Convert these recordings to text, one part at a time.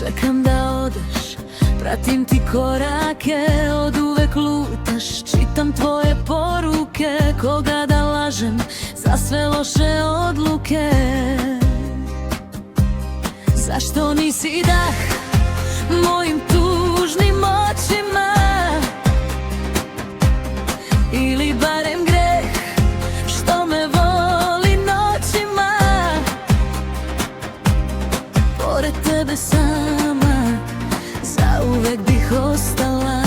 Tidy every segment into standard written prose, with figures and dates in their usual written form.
Čekam da odeš, pratim ti korake, oduvek lutaš, čitam tvoje poruke. Koga da lažem za sve loše odluke? Zašto nisi dah mojim tužnim očima? Ili barem greh što me voli noćima? Pored tebe sama zauvek bih ostala.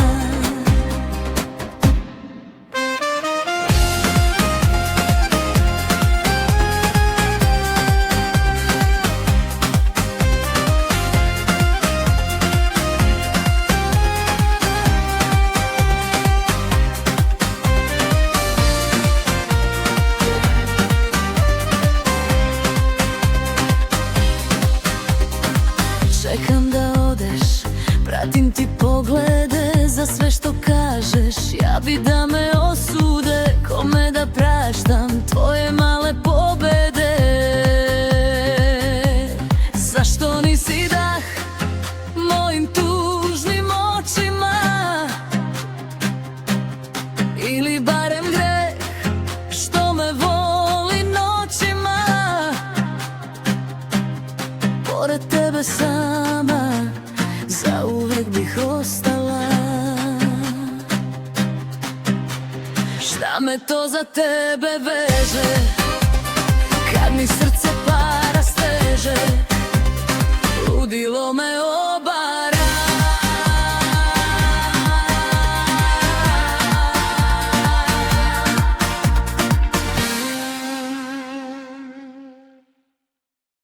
Čekam da odeš, pratim ti poglede, za sve što kažeš ja bi da me osude. Kome da praštam tvoje male pobede? Zašto nisi dah mojim tužnim očima? Ili barem greh što me voli noćima? Pored tebe sama zauvek bih ostala. Šta me to za tebe veže, kad mi srce para steže? Ludilo